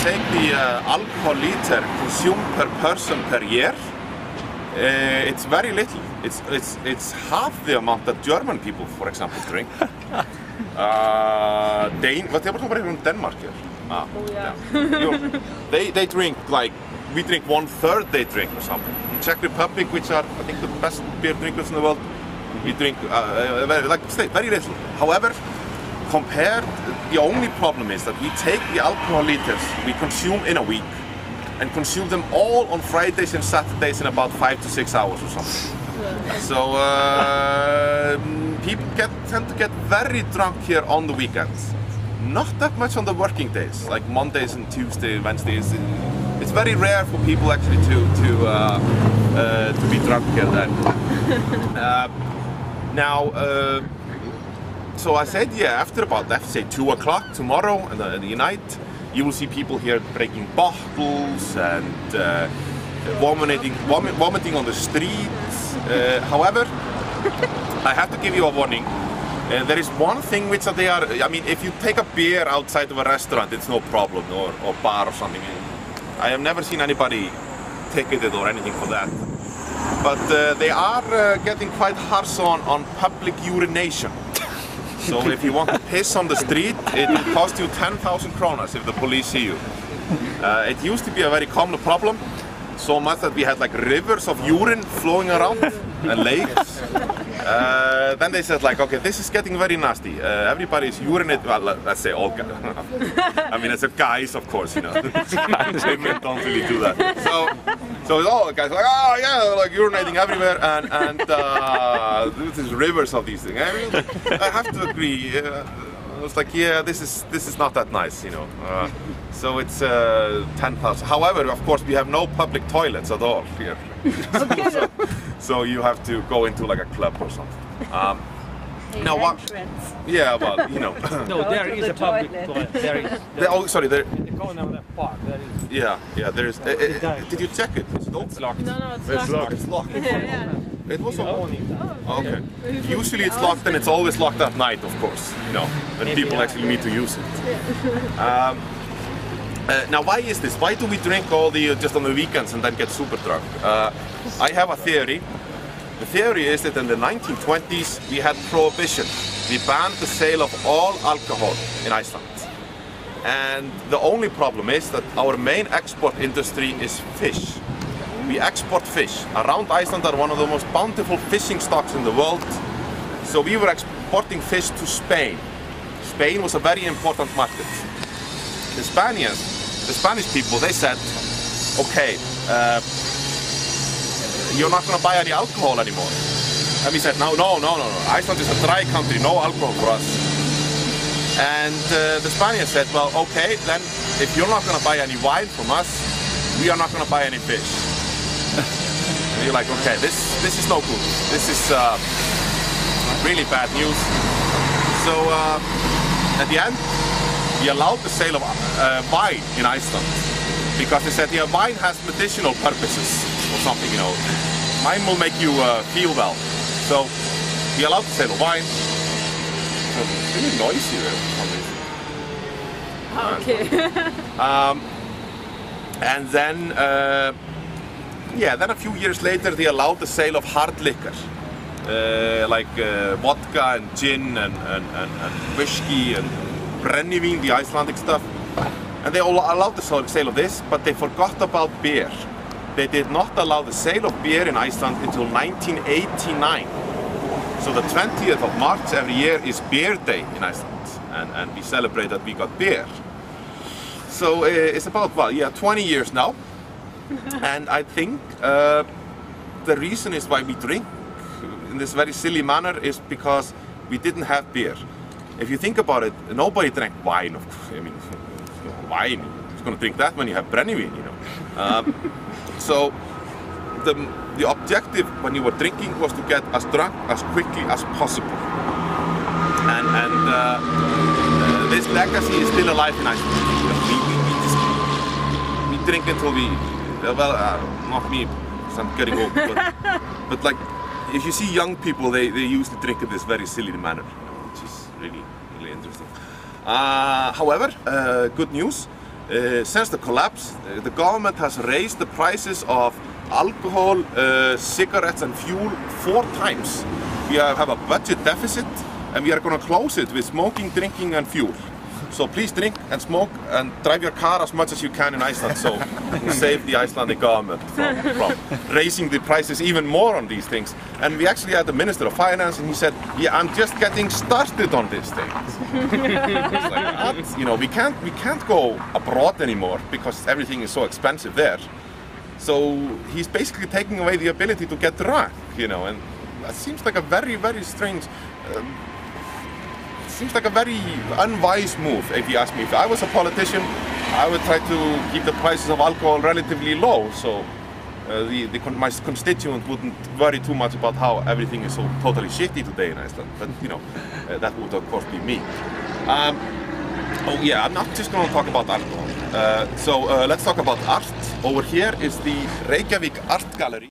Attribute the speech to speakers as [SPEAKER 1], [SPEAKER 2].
[SPEAKER 1] take the alcohol liter consumed per person per year, it's very little. It's half the amount that German people, for example, drink. What they were talking about in Denmark here. They drink like, we drink 1/3 they drink or something. In Czech Republic, which are I think the best beer drinkers in the world, we drink very little. However, compared, the only problem is that we take the alcohol liters we consume in a week and consume them all on Fridays and Saturdays in about 5 to 6 hours or something. So people tend to get very drunk here on the weekends. Not that much on the working days, like Mondays and Tuesdays, Wednesdays. It's very rare for people actually to be drunk here then. So I said, yeah, after about, let's say 2 o'clock tomorrow and the night, you will see people here breaking bottles and vomiting on the streets. However, I have to give you a warning. There is one thing which they are, I mean, if you take a beer outside of a restaurant, it's no problem, or bar or something. I have never seen anybody ticketed or anything for that. But they are getting quite harsh on public urination. So if you want to piss on the street, it will cost you 10,000 kronas if the police see you. It used to be a very common problem, so much that we had like rivers of urine flowing around and lakes. Then they said like, okay, this is getting very nasty. Everybody's urinating, well, let's say all guys. I mean, it's guys, of course, you know. Women don't really do that. So all guys are like, oh yeah, like urinating everywhere, and there's rivers of these things. I have to agree. I was like, yeah, this is not that nice, you know. So it's 10,000. However, of course, we have no public toilets at all here. So you have to go into like a club or something. Now what? Yeah, well, you know.
[SPEAKER 2] No, there is a public toilet. There is.
[SPEAKER 1] Oh, sorry. There.
[SPEAKER 2] In the corner of the park, there is.
[SPEAKER 1] Yeah, there is. Did you check it? It's locked.
[SPEAKER 3] No, it's locked.
[SPEAKER 1] It's locked.
[SPEAKER 3] Yeah.
[SPEAKER 1] It was open. Okay. Usually it's locked, and it's always locked at night, of course. You know, when people actually need to use it. Now, why is this? Why do we drink all just on the weekends and then get super drunk? I have a theory. The theory is that in the 1920s we had prohibition. We banned the sale of all alcohol in Iceland. And the only problem is that our main export industry is fish. We export fish. Around Iceland are one of the most bountiful fishing stocks in the world. So we were exporting fish to Spain. Spain was a very important market. The Spanish people, they said, okay, you're not going to buy any alcohol anymore. And we said, no. Iceland is a dry country, no alcohol for us. And the Spaniards said, well, okay, then if you're not going to buy any wine from us, we are not going to buy any fish. And you're like, okay, this is no good. This is really bad news. So at the end, we allowed the sale of wine in Iceland because they said, yeah, wine has medicinal purposes or something, you know. Wine will make you feel well. So we allowed the sale of wine. So it's really noisy there for some reason.
[SPEAKER 3] Okay.
[SPEAKER 1] And then, then a few years later, they allowed the sale of hard liquor, like vodka and gin and whiskey and brennivin, the Icelandic stuff. And they all allowed the sale of this, but they forgot about beer. They did not allow the sale of beer in Iceland until 1989. So the 20th of March every year is Beer Day in Iceland, and we celebrate that we got beer. So it's about, 20 years now. And I think the reason is why we drink in this very silly manner is because we didn't have beer. If you think about it, nobody drank wine. I mean, wine, who's going to drink that when you have brennivin, you know? So the objective when you were drinking was to get as drunk as quickly as possible. And this legacy is still alive in Iceland. We drink until we, not me, because I'm getting old, but like, if you see young people, they usually drink in this very silly manner, you know, which is really interesting. However, good news, Since the collapse, the government has raised the prices of alcohol, cigarettes and fuel 4 times. We have a budget deficit and we are going to close it with smoking, drinking and fuel. So please drink and smoke and drive your car as much as you can in Iceland, so save the Icelandic government from raising the prices even more on these things. And we actually had the Minister of Finance and he said, yeah, I'm just getting started on this thing. It's like, what? You know, we can't go abroad anymore because everything is so expensive there. So he's basically taking away the ability to get drunk, you know, and that seems like a very, very strange seems like a very unwise move, if you ask me. If I was a politician, I would try to keep the prices of alcohol relatively low, so my constituent wouldn't worry too much about how everything is so totally shitty today in Iceland. But you know, that would of course be me. Oh yeah, I'm not just going to talk about alcohol. So let's talk about art. Over here is the Reykjavik Art Gallery.